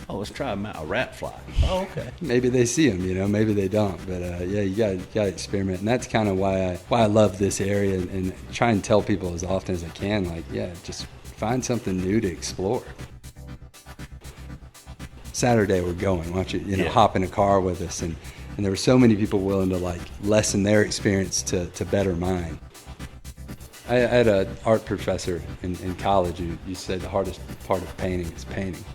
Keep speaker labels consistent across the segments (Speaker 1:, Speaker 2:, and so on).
Speaker 1: Oh, let's try a rat fly. Oh, okay.
Speaker 2: Maybe they see them, maybe they don't. But yeah, you got to experiment. And that's kind of why I love this area and try and tell people as often as I can, like, yeah, just find something new to explore. Saturday we're going. Why don't you, hop in a car with us? And there were so many people willing to like lessen their experience to better mine. I had an art professor in college who said the hardest part of painting is painting.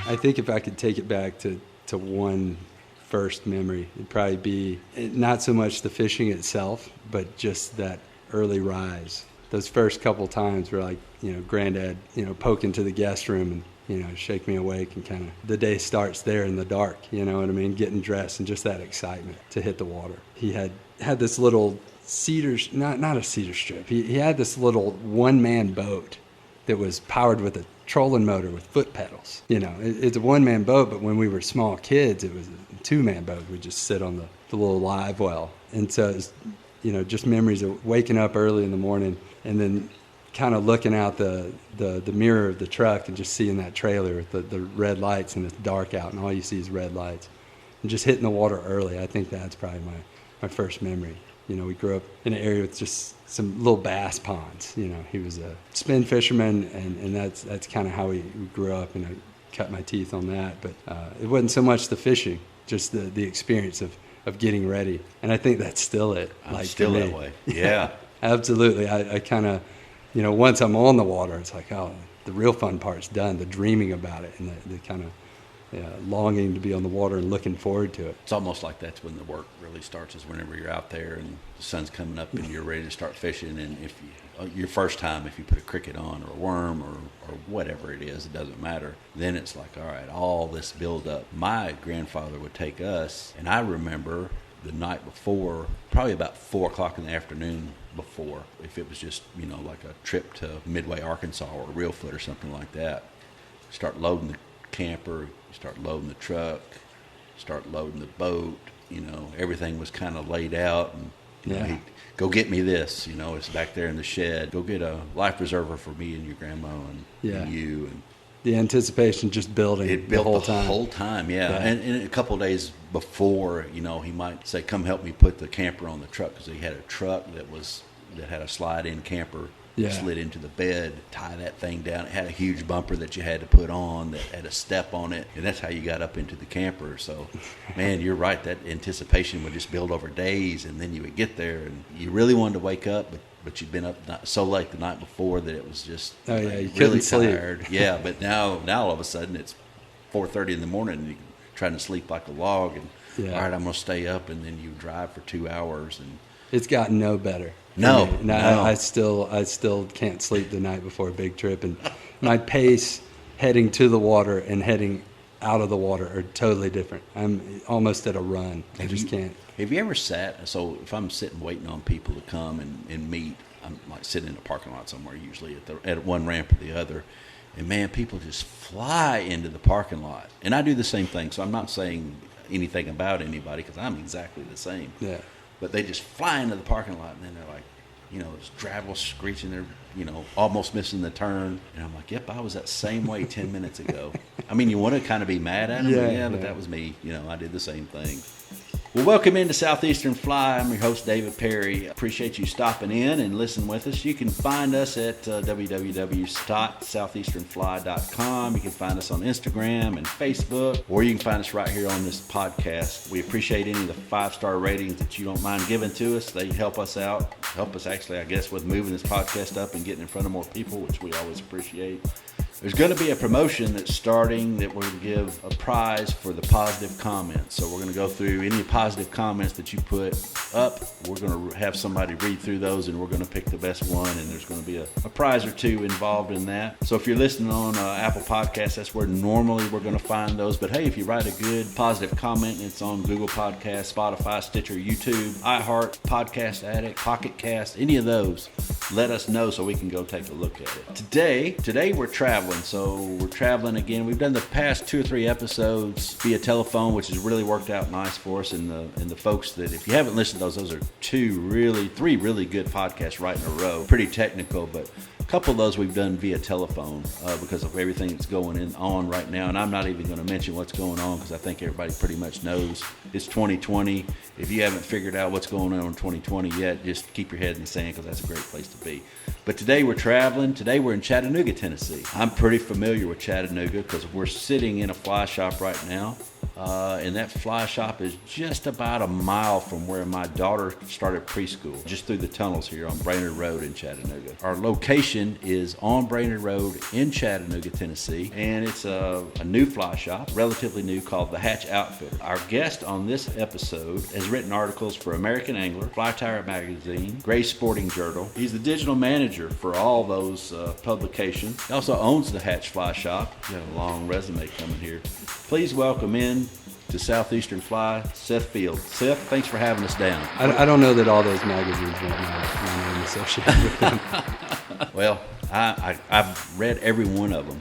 Speaker 2: I think if I could take it back to one first memory, it'd probably be not so much the fishing itself, but just that early rise. Those first couple times were like, Granddad, poke into the guest room and, shake me awake, and kind of the day starts there in the dark, you know what I mean? Getting dressed and just that excitement to hit the water. He had this little cedar, not a cedar strip. He had this little one-man boat that was powered with a trolling motor with foot pedals. It's a one-man boat, but when we were small kids, it was a two-man boat. We'd just sit on the little live well. And so it's, just memories of waking up early in the morning and then kind of looking out the mirror of the truck and just seeing that trailer with the red lights, and it's dark out and all you see is red lights. And just hitting the water early, I think that's probably my first memory. We grew up in an area with just some little bass ponds. He was a spin fisherman, and that's kind of how we grew up, and I cut my teeth on that. But it wasn't so much the fishing, just the experience of getting ready. And I think that's still it.
Speaker 1: I'm still that way. Yeah.
Speaker 2: Absolutely. I kind of, once I'm on the water, it's like, oh, the real fun part's done, the dreaming about it, and the kind of longing to be on the water and looking forward to it.
Speaker 1: It's almost like that's when the work really starts, is whenever you're out there and the sun's coming up and you're ready to start fishing. And if your first time, if you put a cricket on or a worm or whatever it is, it doesn't matter. Then it's like, all right, all this build up. My grandfather would take us, and I remember the night before, probably about 4 o'clock in the afternoon before, if it was just, like a trip to Midway, Arkansas or Reelfoot or something like that, start loading the camper, you start loading the truck, start loading the boat, everything was kind of laid out, and he'd go get me this, it's back there in the shed, go get a life preserver for me and your grandma and you. And
Speaker 2: the anticipation just building.
Speaker 1: It built
Speaker 2: the
Speaker 1: whole time, yeah. And a couple of days before, he might say, come help me put the camper on the truck, because he had a truck that had a slide-in camper. Slid into the bed, tie that thing down. It had a huge bumper that you had to put on that had a step on it, and that's how you got up into the camper. So, man, you're right. That anticipation would just build over days, and then you would get there, and you really wanted to wake up, but you'd been up so late the night before that it was just
Speaker 2: you
Speaker 1: really
Speaker 2: tired.
Speaker 1: Yeah, but now all of a sudden it's 4:30 in the morning, and you're trying to sleep like a log, and all right, I'm going to stay up, and then you drive for 2 hours, and
Speaker 2: it's gotten no better.
Speaker 1: No.
Speaker 2: I still can't sleep the night before a big trip, and my pace heading to the water and heading out of the water are totally different. I'm almost at a run. I just can't.
Speaker 1: Have you ever sat? So if I'm sitting waiting on people to come and meet, I'm like sitting in a parking lot somewhere, usually at one ramp or the other, and man, people just fly into the parking lot, and I do the same thing. So I'm not saying anything about anybody, because I'm exactly the same.
Speaker 2: Yeah.
Speaker 1: But they just fly into the parking lot, and then they're like, this gravel screeching there, almost missing the turn. And I'm like, yep, I was that same way 10 minutes ago. I mean, you want to kind of be mad at them, but that was me. I did the same thing. Well, welcome into Southeastern Fly. I'm your host, David Perry. Appreciate you stopping in and listening with us. You can find us at www.southeasternfly.com. You can find us on Instagram and Facebook, or you can find us right here on this podcast. We appreciate any of the 5-star ratings that you don't mind giving to us. They help us out, actually, I guess, with moving this podcast up and getting in front of more people, which we always appreciate. There's going to be a promotion that's starting that we're going to give a prize for the positive comments. So we're going to go through any positive comments that you put up. We're going to have somebody read through those, and we're going to pick the best one, and there's going to be a prize or two involved in that. So if you're listening on Apple Podcasts, that's where normally we're going to find those. But hey, if you write a good positive comment, it's on Google Podcasts, Spotify, Stitcher, YouTube, iHeart, Podcast Addict, Pocket Cast, any of those. let us know so we can go take a look at it. Today we're traveling, so we're traveling again. We've done the past 2 or 3 episodes via telephone, which has really worked out nice for us. And the folks that, if you haven't listened to those are 3 really good podcasts right in a row. Pretty technical, but a couple of those we've done via telephone because of everything that's going on right now. And I'm not even going to mention what's going on because I think everybody pretty much knows it's 2020. If you haven't figured out what's going on in 2020 yet, just keep your head in the sand because that's a great place to be. But today we're traveling. Today we're in Chattanooga, Tennessee. I'm pretty familiar with Chattanooga because we're sitting in a fly shop right now. And that fly shop is just about a mile from where my daughter started preschool, just through the tunnels here on Brainard Road in Chattanooga. Our location is on Brainard Road in Chattanooga, Tennessee, and it's a new fly shop, relatively new, called the Hatch Outfitter. Our guest on this episode has written articles for American Angler, Tyer Magazine, Gray Sporting Journal. He's the digital manager for all those publications. He also owns the Hatch Fly Shop. He's got a long resume coming here. Please welcome in to Southeastern Fly, Seth Fields. Seth, thanks for having us down.
Speaker 2: I don't know that all those magazines want my name associated with them.
Speaker 1: Well, I've read every one of them.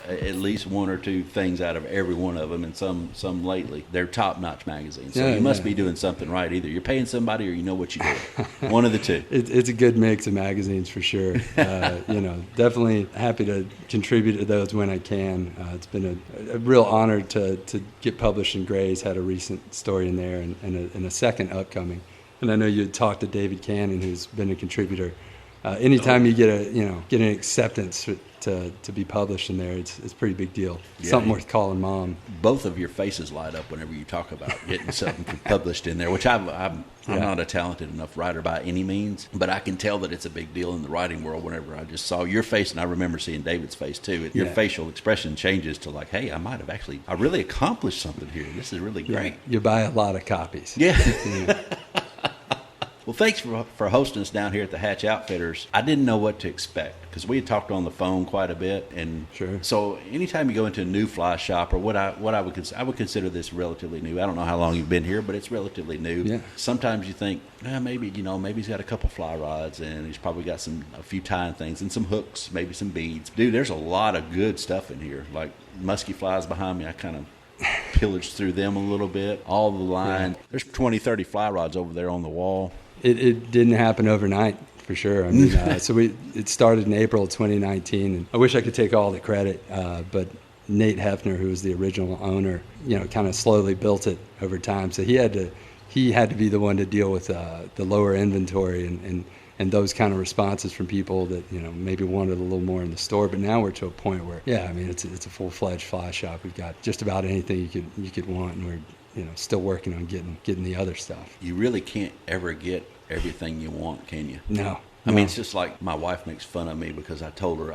Speaker 1: At least 1 or 2 things out of every one of them, and some lately. They're top-notch magazines, so you must be doing something right. Either you're paying somebody or you know what you're doing. One of the two.
Speaker 2: It's a good mix of magazines for sure. Definitely happy to contribute to those when I can. It's been a real honor to get published in Gray's. Had a recent story in there, and a second upcoming. And I know you had talked to David Cannon, who's been a contributor. Anytime you get an acceptance to be published in there, it's a pretty big deal.
Speaker 1: Yeah,
Speaker 2: Something worth calling mom.
Speaker 1: Both of your faces light up whenever you talk about getting something published in there, which I'm not a talented enough writer by any means, but I can tell that it's a big deal in the writing world whenever I just saw your face, and I remember seeing David's face too. Your facial expression changes to like, hey, I really accomplished something here. This is really great.
Speaker 2: Yeah, you buy a lot of copies.
Speaker 1: Yeah. Well, thanks for hosting us down here at the Hatch Outfitters. I didn't know what to expect because we had talked on the phone quite a bit, and
Speaker 2: sure.
Speaker 1: So anytime you go into a new fly shop, or I would consider this relatively new. I don't know how long you've been here, but it's relatively new.
Speaker 2: Yeah.
Speaker 1: Sometimes you think, maybe he's got a couple fly rods, and he's probably got a few tying things and some hooks, maybe some beads. Dude, there's a lot of good stuff in here. Like musky flies behind me, I kind of pillaged through them a little bit. All the line. Yeah. There's 20, 30 fly rods over there on the wall.
Speaker 2: It didn't happen overnight, for sure. I mean, it started in April of 2019, and I wish I could take all the credit, but Nate Hefner, who was the original owner, kind of slowly built it over time. So he had to be the one to deal with the lower inventory and those kind of responses from people that maybe wanted a little more in the store. But now we're to a point where, it's a full-fledged fly shop. We've got just about anything you could want, and we're still working on getting the other stuff.
Speaker 1: You really can't ever get everything you want, can you?
Speaker 2: No.
Speaker 1: I mean, it's just like my wife makes fun of me because I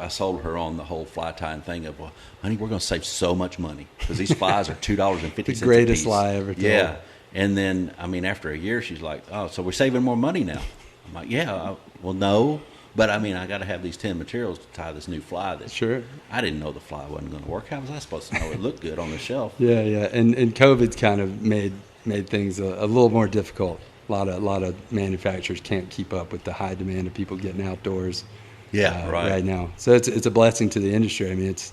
Speaker 1: sold her on the whole fly tying thing of, well, honey, we're going to save so much money because these flies are $2.50
Speaker 2: the greatest lie ever told.
Speaker 1: Yeah. And then, after a year, she's like, oh, so we're saving more money now. I'm like, yeah, well, no. But, I got to have these 10 materials to tie this new fly.
Speaker 2: Sure.
Speaker 1: I didn't know the fly wasn't going to work. How was I supposed to know it looked good on the shelf?
Speaker 2: Yeah. And COVID's kind of made things a little more difficult. A lot of manufacturers can't keep up with the high demand of people getting outdoors.
Speaker 1: Yeah,
Speaker 2: right now. So it's a blessing to the industry. I mean, it's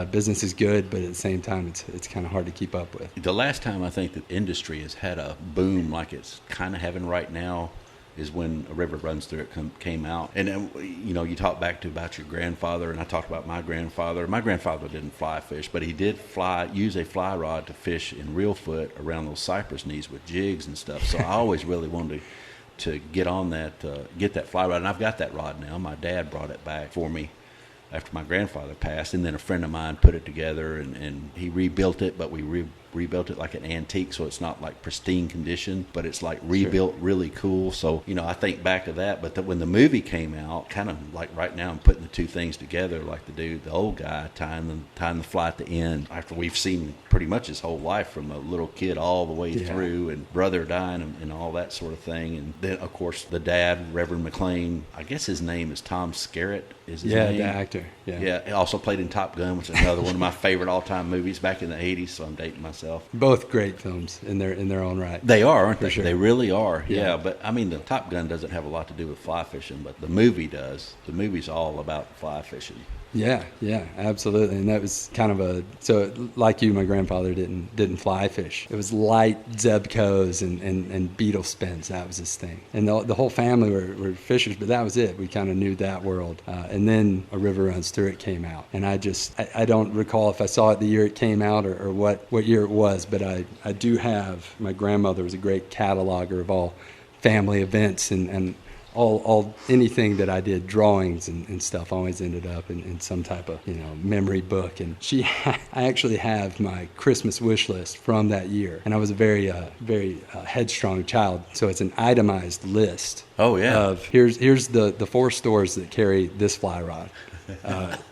Speaker 2: business is good, but at the same time, it's kind of hard to keep up with.
Speaker 1: The last time I think the industry has had a boom like it's kind of having right now is when A River Runs Through It came out. And then, you talk back about your grandfather, and I talked about my grandfather. My grandfather didn't fly fish, but he did use a fly rod to fish in reelfoot around those cypress knees with jigs and stuff. So I always really wanted to get on that, get that fly rod. And I've got that rod now. My dad brought it back for me after my grandfather passed, and then a friend of mine put it together, and he rebuilt it, but we rebuilt it like an antique, so it's not like pristine condition, but it's like rebuilt really cool. So, I think back to that. But when the movie came out, kind of like right now I'm putting the two things together, like the old guy tying the fly at the end, after we've seen pretty much his whole life from a little kid all the way through, and brother dying and all that sort of thing. And then, of course, the dad, Reverend McLean, I guess his name is Tom Skerritt. is his
Speaker 2: Yeah,
Speaker 1: name.
Speaker 2: the actor. Yeah.
Speaker 1: Yeah, he also played in Top Gun, which is another one of my favorite all-time movies back in the 80s, so I'm dating myself.
Speaker 2: Both great films in their own right.
Speaker 1: They are, aren't
Speaker 2: For
Speaker 1: they?
Speaker 2: sure.
Speaker 1: They really are.
Speaker 2: Yeah.
Speaker 1: Yeah, but I mean, the Top Gun doesn't have a lot to do with fly fishing, but the movie does. The movie's all about fly fishing.
Speaker 2: Yeah, absolutely. And that was kind of so like you, my grandfather didn't fly fish. It was light Zebcos and beetle spins. That was his thing. And the whole family were fishers, but that was it. We kind of knew that world. And then A River Runs Through It came out. And I don't recall if I saw it the year it came out or what year it was, but I do have, my grandmother was a great cataloger of all family events and all anything that I did, drawings and stuff, always ended up in some type of memory book. And I actually have my Christmas wish list from that year, and I was a very headstrong child, so it's an itemized list.
Speaker 1: Oh yeah.
Speaker 2: Of here's the 4 stores that carry this fly rod.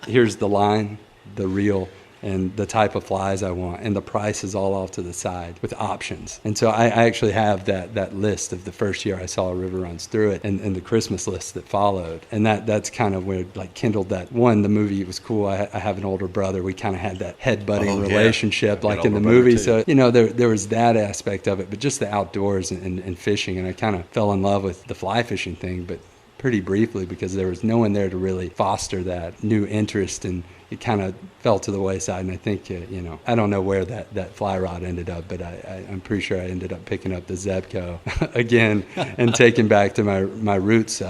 Speaker 2: Here's the line, the reel, and the type of flies I want, and the price is all off to the side with options. And so I actually have that list of the first year I saw A River Runs Through It, and the Christmas list that followed. And that's kind of where like kindled that. One, the movie was cool. I have an older brother. We kind of had that head-butting relationship like in the movie. So, there was that aspect of it, but just the outdoors and fishing. And I kind of fell in love with the fly fishing thing, but pretty briefly, because there was no one there to really foster that new interest, and it kind of fell to the wayside. And I think, I don't know where that fly rod ended up, but I'm pretty sure I ended up picking up the Zebco again and taking back to my roots,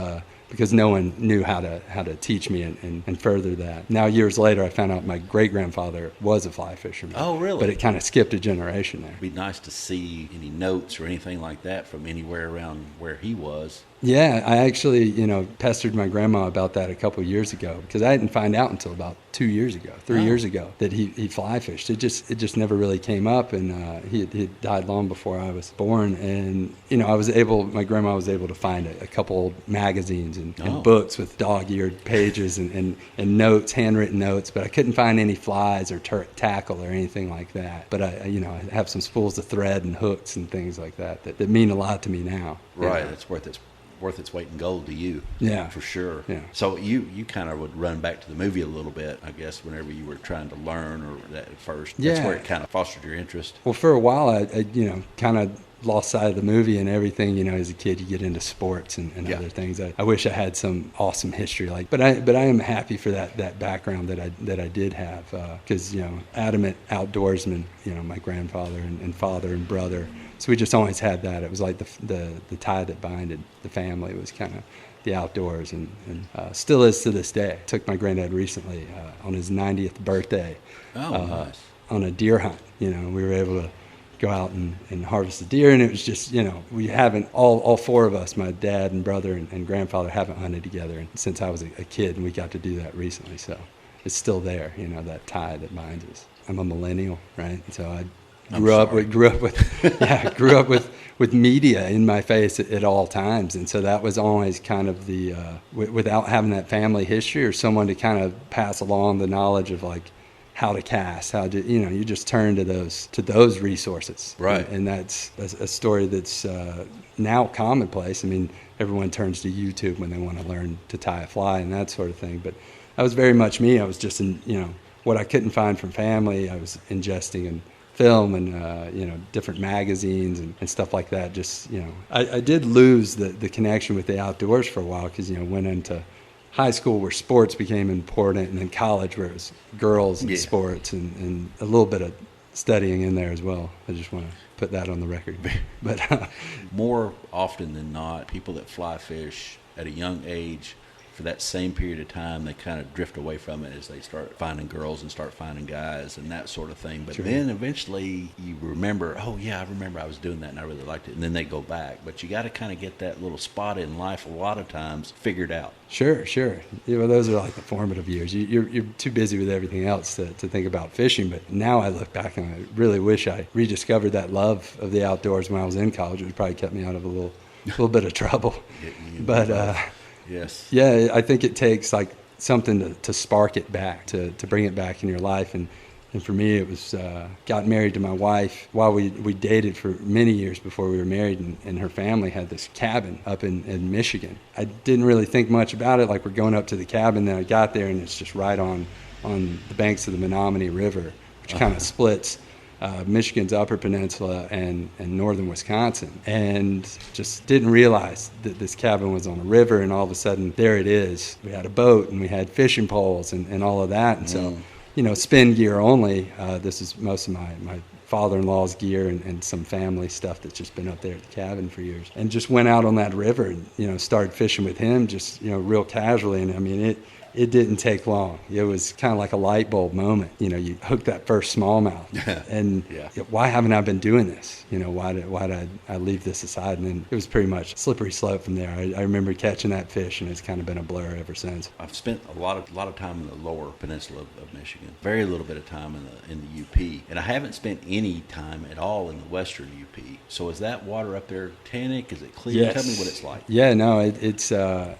Speaker 2: because no one knew how to teach me and further that. Now, years later, I found out my great-grandfather was a fly fisherman.
Speaker 1: Oh, really?
Speaker 2: But it kind of skipped a generation there.
Speaker 1: It'd be nice to see any notes or anything like that from anywhere around where he was.
Speaker 2: Yeah, I actually, pestered my grandma about that a couple of years ago, because I didn't find out until about 3 years ago that he fly fished. It just never really came up, and he had died long before I was born. And my grandma was able to find a couple old magazines and books with dog-eared pages and notes, handwritten notes, but I couldn't find any flies or tackle or anything like that. But I have some spools of thread and hooks and things like that mean a lot to me now.
Speaker 1: Right,
Speaker 2: Yeah.
Speaker 1: it's worth its weight in gold to you.
Speaker 2: Yeah.
Speaker 1: For sure.
Speaker 2: Yeah.
Speaker 1: So you kind of would run back to the movie a little bit, I guess, whenever you were trying to learn or that at first. That's
Speaker 2: Yeah.
Speaker 1: where it kind of fostered your interest.
Speaker 2: Well, for a while, I kind of lost sight of the movie and everything. As a kid, you get into sports and
Speaker 1: Yeah.
Speaker 2: other things. I wish I had some awesome history, but I am happy for that background that I did have, because adamant outdoorsman. My grandfather and father and brother. So we just always had that. It was like the tie that binded the family was kind of the outdoors, and still is to this day. Took my granddad recently on his 90th birthday.
Speaker 1: Nice.
Speaker 2: On a deer hunt. We were able to go out and harvest the deer, and it was just, we haven't, all 4 of us, my dad and brother and grandfather, haven't hunted together since I was a kid, and we got to do that recently. So it's still there, that tie that binds us. I'm a millennial, right? So I grew up with media in my face at all times, and so that was always kind of the without having that family history or someone to kind of pass along the knowledge of like how to cast, you just turn to those resources,
Speaker 1: right?
Speaker 2: And that's a story that's now commonplace. I mean, everyone turns to YouTube when they want to learn to tie a fly and that sort of thing, but that was very much me. I was just what I couldn't find from family, I was ingesting in film and different magazines and stuff like that. Just I did lose the connection with the outdoors for a while, because went into high school where sports became important, and then college where it was girls and sports and a little bit of studying in there as well. I just want to put that on the record. But
Speaker 1: more often than not, people that fly fish at a young age, for that same period of time, they kind of drift away from it as they start finding girls and start finding guys and that sort of thing. But then eventually you remember, oh yeah, I remember I was doing that and I really liked it. And then they go back. But you got to kind of get that little spot in life a lot of times figured out.
Speaker 2: Sure. Those are like the formative years. You're too busy with everything else to think about fishing. But now I look back and I really wish I rediscovered that love of the outdoors when I was in college. It would probably kept me out of a little bit of trouble. But
Speaker 1: yes.
Speaker 2: Yeah, I think it takes like something to spark it back, to bring it back in your life. And And for me, it was got married to my wife while we dated for many years before we were married, and her family had this cabin up in Michigan. I didn't really think much about it, like we're going up to the cabin. Then I got there, and it's just right on the banks of the Manominee River, which kind of splits Michigan's Upper Peninsula and northern Wisconsin, and just didn't realize that this cabin was on a river, and all of a sudden there it is. We had a boat and we had fishing poles and all of that, and so spin gear only. This is most of my father-in-law's gear and some family stuff that's just been up there at the cabin for years, and just went out on that river and started fishing with him just real casually. And I mean it didn't take long. It was kind of like a light bulb moment. You hook that first smallmouth, and why haven't I been doing this? Why did I leave this aside? And then it was pretty much slippery slope from there. I remember catching that fish, and it's kind of been a blur ever since.
Speaker 1: I've spent a lot of time in the lower peninsula of Michigan, very little bit of time in the UP, and I haven't spent any time at all in the western UP. So is that water up there Tannic? Is it clear?
Speaker 2: Yes.
Speaker 1: Tell me what it's like.
Speaker 2: Yeah, no, it's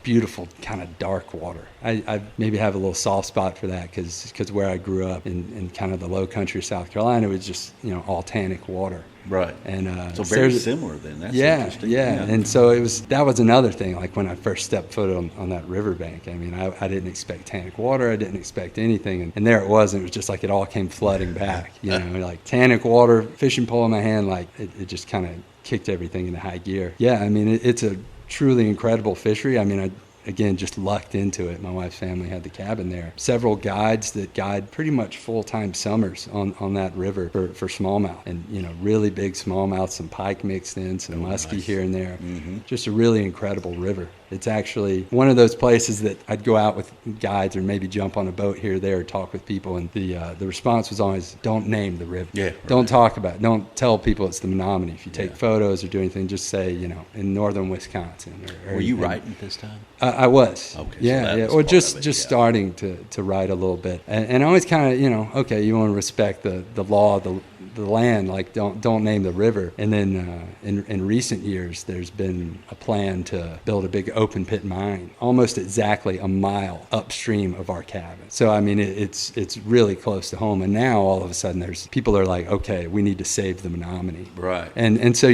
Speaker 2: beautiful, kind of dark water. I maybe have a little soft spot for that because where I grew up in kind of the low country of South Carolina, it was just all Tannic water.
Speaker 1: Right.
Speaker 2: And
Speaker 1: so very similar then. That's interesting.
Speaker 2: Yeah. And so that was another thing. Like when I first stepped foot on that riverbank, I mean, I didn't expect Tannic water. I didn't expect anything. And there it was. And it was just like it all came flooding back. Like Tannic water, fishing pole in my hand, like it just kind of kicked everything into high gear. Yeah, I mean, it's a truly incredible fishery. I mean, again, just lucked into it. My wife's family had the cabin there. Several guides that guide pretty much full-time summers on that river for smallmouth. And, really big smallmouth, some pike mixed in, some muskie here and there. Mm-hmm. Just a really incredible river. It's actually one of those places that I'd go out with guides or maybe jump on a boat here or there or talk with people. And the response was always, don't name the river. Yeah, right. Don't talk about it. Don't tell people it's the Menominee. If you take photos or do anything, just say, in northern Wisconsin.
Speaker 1: Were you writing this time?
Speaker 2: I was.
Speaker 1: Okay.
Speaker 2: Yeah. Or just starting to write a little bit. And I always kind of, okay, you want to respect the law, the land, like don't name the river. And then in recent years, there's been a plan to build a big open pit mine almost exactly a mile upstream of our cabin. So I mean, it's really close to home. And now all of a sudden, there's people are like, okay, we need to save the Menominee.
Speaker 1: Right.
Speaker 2: And so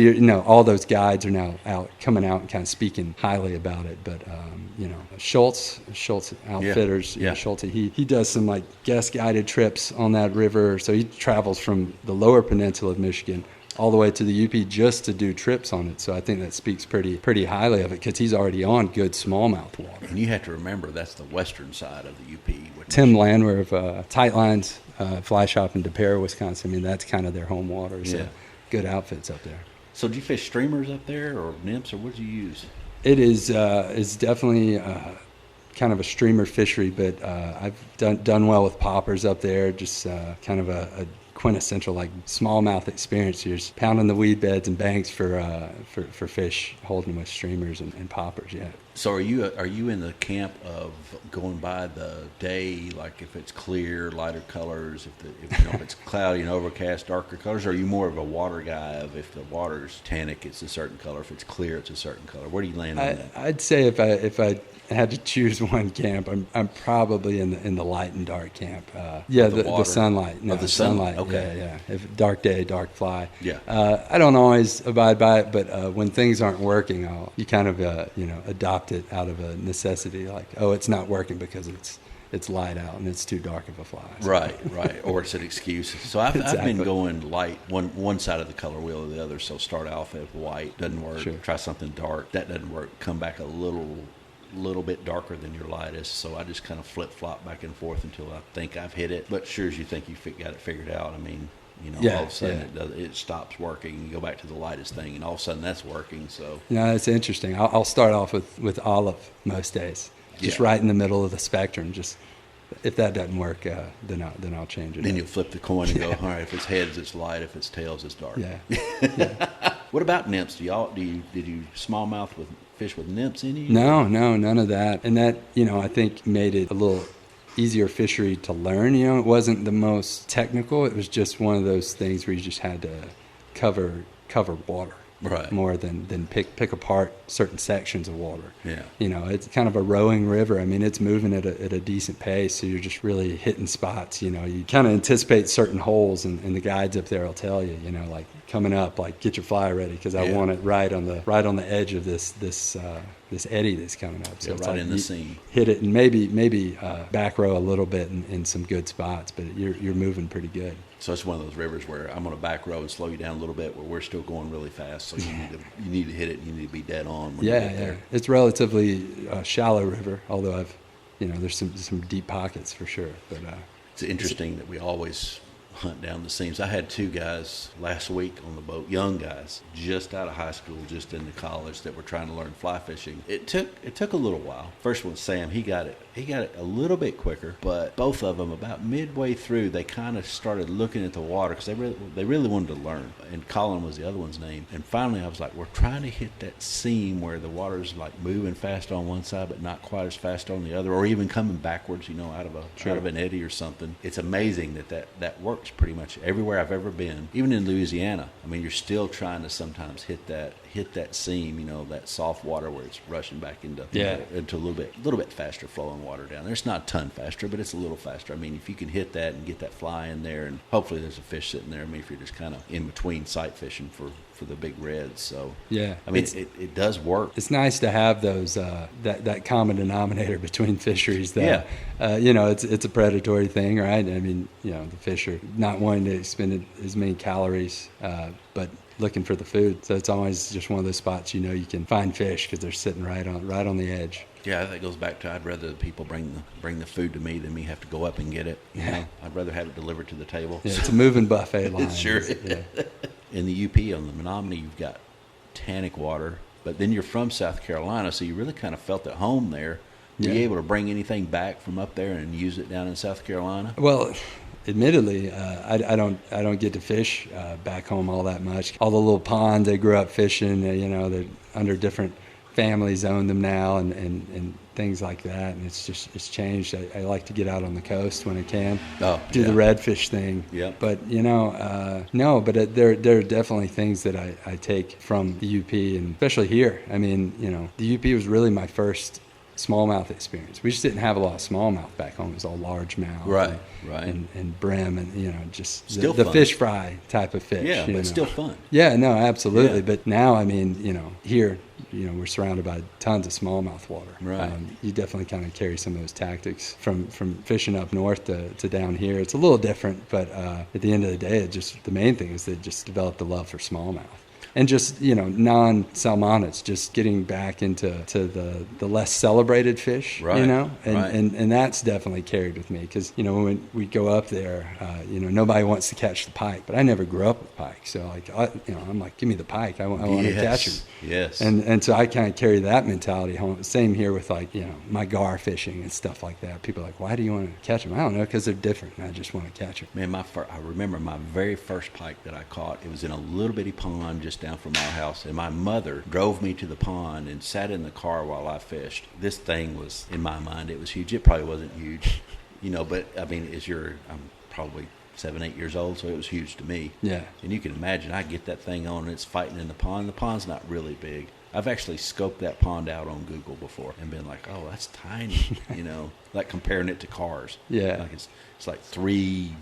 Speaker 2: all those guides are now coming out and kind of speaking highly about it. But Schultz Outfitters, Schulte, he does some like guest guided trips on that river. So he travels from the lower peninsula of Michigan all the way to the UP just to do trips on it. So I think that speaks pretty highly of it because he's already on good smallmouth water.
Speaker 1: And you have to remember that's the western side of the UP.
Speaker 2: Tim Landwehr of Tight Lines Fly Shop in Perry, Wisconsin. I mean, that's kind of their home water. So good outfits up there.
Speaker 1: So do you fish streamers up there or nymphs, or what do you use?
Speaker 2: It is definitely kind of a streamer fishery, but I've done well with poppers up there. Just kind of a quintessential like smallmouth experience. You're just pounding the weed beds and banks for fish, holding them with streamers and poppers. Yeah.
Speaker 1: So are you in the camp of going by the day, like if it's clear, lighter colors, if it's cloudy and overcast, darker colors? Or are you more of a water guy of if the water's Tannic, it's a certain color, if it's clear, it's a certain color? Where do you land on that?
Speaker 2: I'd say if I had to choose one camp, I'm probably in the light and dark camp. The sunlight. No,
Speaker 1: the sunlight.
Speaker 2: Okay. Yeah. If dark day, dark fly.
Speaker 1: Yeah.
Speaker 2: I don't always abide by it, but when things aren't working, you kind of adopt it out of a necessity. Like, it's not working because it's light out and it's too dark of a fly. So.
Speaker 1: Right. Or it's an excuse. So I've been going light one side of the color wheel or the other. So start off at white, doesn't work. Sure. Try something dark, that doesn't work. Come back a little bit darker than your lightest, so I just kind of flip-flop back and forth until I think I've hit it. But sure as you think you got it figured out, I mean, all of a sudden it stops working. You go back to the lightest thing, and all of a sudden that's working. So
Speaker 2: it's interesting. I'll start off with olive most days, just right in the middle of the spectrum. Just if that doesn't work, then I'll change it.
Speaker 1: Then you'll flip the coin and go, all right, if it's heads, it's light. If it's tails, it's dark.
Speaker 2: Yeah.
Speaker 1: What about nymphs? Did you smallmouth fish with nymphs in you?
Speaker 2: No, none of that. And that, I think made it a little easier fishery to learn. It wasn't the most technical. It was just one of those things where you just had to cover water.
Speaker 1: Right.
Speaker 2: more than pick apart certain sections of water.
Speaker 1: Yeah.
Speaker 2: You know, it's kind of a rowing river. I mean, it's moving at a decent pace, so you're just really hitting spots. You know, you kind of anticipate certain holes, and the guides up there will tell you, you know, like coming up, like get your fly ready because I want it right on the edge of this eddy that's coming up. So it's
Speaker 1: right
Speaker 2: like
Speaker 1: in the seam.
Speaker 2: Hit it and maybe back row a little bit in some good spots, but you're moving pretty good.
Speaker 1: So it's one of those rivers where I'm on a back row and slow you down a little bit, where we're still going really fast. So you need to hit it. And you need to be dead on when you get there.
Speaker 2: It's relatively shallow river, although there's some deep pockets for sure. But
Speaker 1: it's interesting that we always hunt down the seams. I had 2 guys last week on the boat, young guys, just out of high school, just into college, that were trying to learn fly fishing. It took a little while. First one, Sam, he got it a little bit quicker, but both of them, about midway through, they kind of started looking at the water because they really wanted to learn. And Colin was the other one's name. And finally, I was like, we're trying to hit that seam where the water's like moving fast on one side, but not quite as fast on the other, or even coming backwards, out of an eddy or something. It's amazing that works pretty much everywhere I've ever been. Even in Louisiana, I mean, you're still trying to sometimes hit that seam, that soft water where it's rushing back into a little bit faster flowing water down there. It's not a ton faster, but it's a little faster. I mean, if you can hit that and get that fly in there, and hopefully there's a fish sitting there. I mean, if you're just kind of in between sight fishing for the big reds. So
Speaker 2: yeah,
Speaker 1: I mean, it does work.
Speaker 2: It's nice to have those that common denominator between fisheries. That it's a predatory thing, right? I mean, the fish are not wanting to expend as many calories, but looking for the food. So it's always just one of those spots you can find fish because they're sitting right on the edge.
Speaker 1: Yeah, that goes back to I'd rather the people bring the food to me than me have to go up and get it. I'd rather have it delivered to the table.
Speaker 2: Yeah, it's a moving buffet line.
Speaker 1: It sure is. Yeah. In the UP on the Manominee, you've got Tannic water, but then you're from South Carolina, so you really kind of felt at home there. Were you able to bring anything back from up there and use it down in South Carolina?
Speaker 2: Well, admittedly, I don't get to fish back home all that much. All the little ponds I grew up fishing, they're under different families own them now and things like that, and it's changed. I like to get out on the coast when I can, do the redfish thing.
Speaker 1: Yeah.
Speaker 2: But no, but there are definitely things that I take from the UP, and especially here. I mean, the UP was really my first smallmouth experience. We just didn't have a lot of smallmouth back home. It was all largemouth,
Speaker 1: right,
Speaker 2: and brim, and just
Speaker 1: the
Speaker 2: fish fry type of fish.
Speaker 1: Yeah, but still fun.
Speaker 2: Yeah, no, absolutely.
Speaker 1: Yeah.
Speaker 2: But now, I mean, here, we're surrounded by tons of smallmouth water.
Speaker 1: Right.
Speaker 2: You definitely kind of carry some of those tactics from fishing up north to down here. It's a little different, but at the end of the day, the main thing is that just developed a love for smallmouth. And just, non-salmonids, just getting back into the less celebrated fish,
Speaker 1: right.
Speaker 2: And that's definitely carried with me because, when we go up there, nobody wants to catch the pike, but I never grew up with pike. So, I'm like, give me the pike. I want to catch them.
Speaker 1: Yes.
Speaker 2: And so I kind of carry that mentality home. Same here with, my gar fishing and stuff like that. People are like, why do you want to catch them? I don't know, because they're different, and I just want to catch them.
Speaker 1: Man, I remember my very first pike that I caught. It was in a little bitty pond just down from our house, and my mother drove me to the pond and sat in the car while I fished. This thing was, in my mind, it was huge. It probably wasn't huge, but I mean, I'm probably 7-8 years old, so it was huge to me.
Speaker 2: Yeah. And
Speaker 1: you can imagine, I get that thing on and it's fighting in the pond. The pond's not really big. I've actually scoped that pond out on Google before and been like, oh, that's tiny, like comparing it to cars.
Speaker 2: Yeah.
Speaker 1: Like it's like three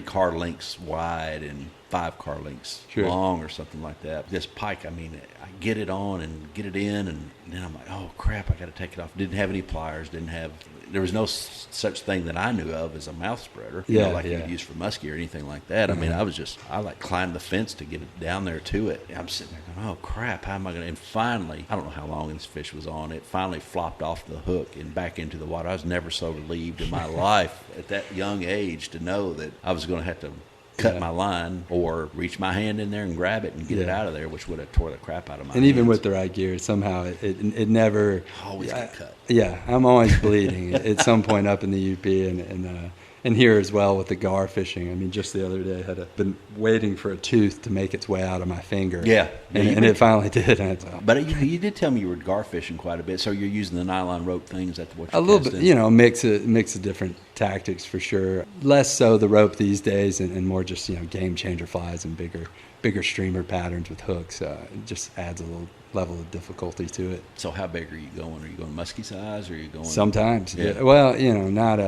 Speaker 1: car lengths wide and 5 car lengths long or something like that. This pike, I mean, I get it on and get it in, and then I'm like, oh crap, I got to take it off. Didn't have any pliers, there was no such thing that I knew of as a mouth spreader, you could use for muskie or anything like that. I mean, I climbed the fence to get it down there to it. I'm sitting there going, oh crap, how am I going to, and finally, I don't know how long this fish was on, it finally flopped off the hook and back into the water. I was never so relieved in my life at that young age to know that I was going to have to cut my line or reach my hand in there and grab it and get it out of there, which would have tore the crap out of my hands.
Speaker 2: Even with the right gear, somehow it never
Speaker 1: always got cut.
Speaker 2: Yeah, I'm always bleeding at some point up in the UP and here as well with the gar fishing. I mean, just the other day I'd been waiting for a tooth to make its way out of my finger.
Speaker 1: Yeah.
Speaker 2: And it finally did. And
Speaker 1: but you did tell me you were gar fishing quite a bit, so you're using the nylon rope thing. Is that what you're
Speaker 2: a little
Speaker 1: casting?
Speaker 2: bit, mix of different tactics for sure. Less so the rope these days, and more just game changer flies and bigger streamer patterns with hooks. It just adds a little level of difficulty to it.
Speaker 1: So how big are you going? Are you going musky size, or are you going?
Speaker 2: Sometimes, yeah. Well, not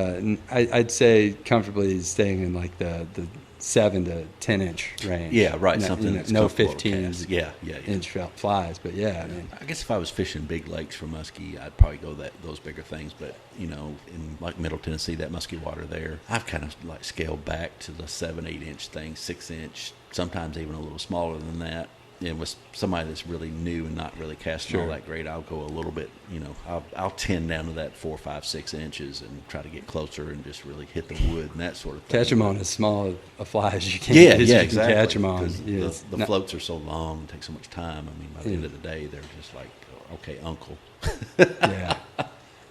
Speaker 2: I'd say comfortably staying in like the 7 to 10 inch range.
Speaker 1: Yeah, right. Something that's
Speaker 2: no 15
Speaker 1: inch
Speaker 2: flies, but yeah. I mean,
Speaker 1: I guess if I was fishing big lakes for muskie, I'd probably go those bigger things. But in like Middle Tennessee, that musky water there, I've kind of like scaled back to the 7-8 inch thing, 6 inch, sometimes even a little smaller than that. And with somebody that's really new and not really casting all that great, I'll go a little bit, I'll tend down to that 4, 5, 6 inches and try to get closer and just really hit the wood and that sort of thing.
Speaker 2: Catch them on as small a fly as you can.
Speaker 1: Exactly.
Speaker 2: Catch them on.
Speaker 1: The floats are so long and take so much time. I mean, by the end of the day, they're just like, okay, uncle.
Speaker 2: Yeah.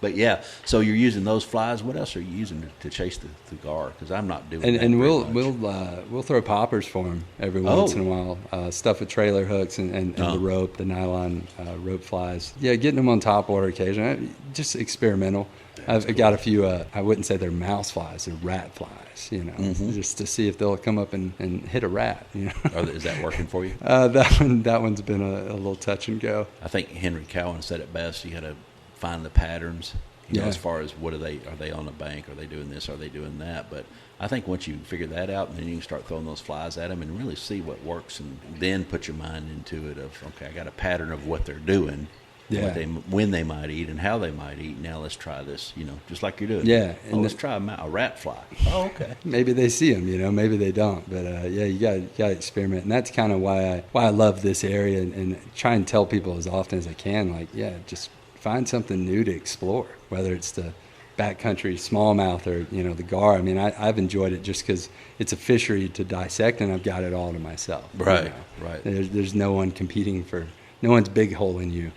Speaker 1: But yeah, so you're using those flies. What else are you using to chase the gar? Because I'm not doing that.
Speaker 2: And we'll throw poppers for them every once in a while. Stuff with trailer hooks and the rope, the nylon rope flies. Yeah, getting them on top water occasionally. Just experimental. I've got a few. I wouldn't say they're mouse flies; they're rat flies. Just to see if they'll come up and hit a rat.
Speaker 1: Is that working for you?
Speaker 2: That one's been a little touch and go.
Speaker 1: I think Henry Cowan said it best. You got to find the patterns, as far as are they on the bank, are they doing this, are they doing that. But I think once you figure that out, then you can start throwing those flies at them and really see what works, and then put your mind into it of, okay, I got a pattern of what they're doing, when they might eat and how they might eat. Now let's try this, just like you're doing.
Speaker 2: Yeah.
Speaker 1: And let's try a rat fly. Oh, okay.
Speaker 2: Maybe they see them, maybe they don't. But you got to experiment, and that's kind of why I love this area, and try and tell people as often as I can, like, just find something new to explore, whether it's the backcountry smallmouth or the gar. I mean, I've enjoyed it just because it's a fishery to dissect, and I've got it all to myself.
Speaker 1: Right.
Speaker 2: There's no one competing no one's big holing you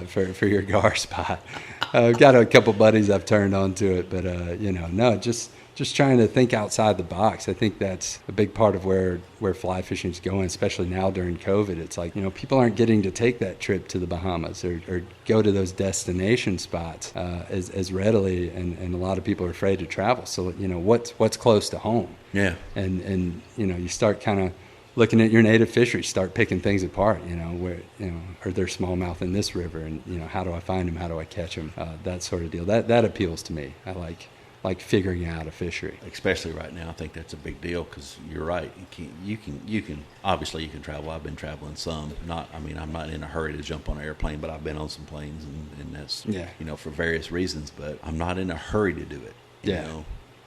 Speaker 2: for your gar spot. I've got a couple buddies I've turned on to it, but just trying to think outside the box. I think that's a big part of where fly fishing is going, especially now during COVID. It's like, people aren't getting to take that trip to the Bahamas or go to those destination spots as readily, and a lot of people are afraid to travel. So, what's close to home? Yeah. And you start kind of looking at your native fisheries, start picking things apart, where, are there smallmouth in this river, and, how do I find them? How do I catch them? That sort of deal. That appeals to me. I like figuring out a fishery.
Speaker 1: Especially right now, I think that's a big deal, because you're right. You can obviously you can travel. I've been traveling some. I'm not in a hurry to jump on an airplane, but I've been on some planes, and that's for various reasons. But I'm not in a hurry to do it. You know.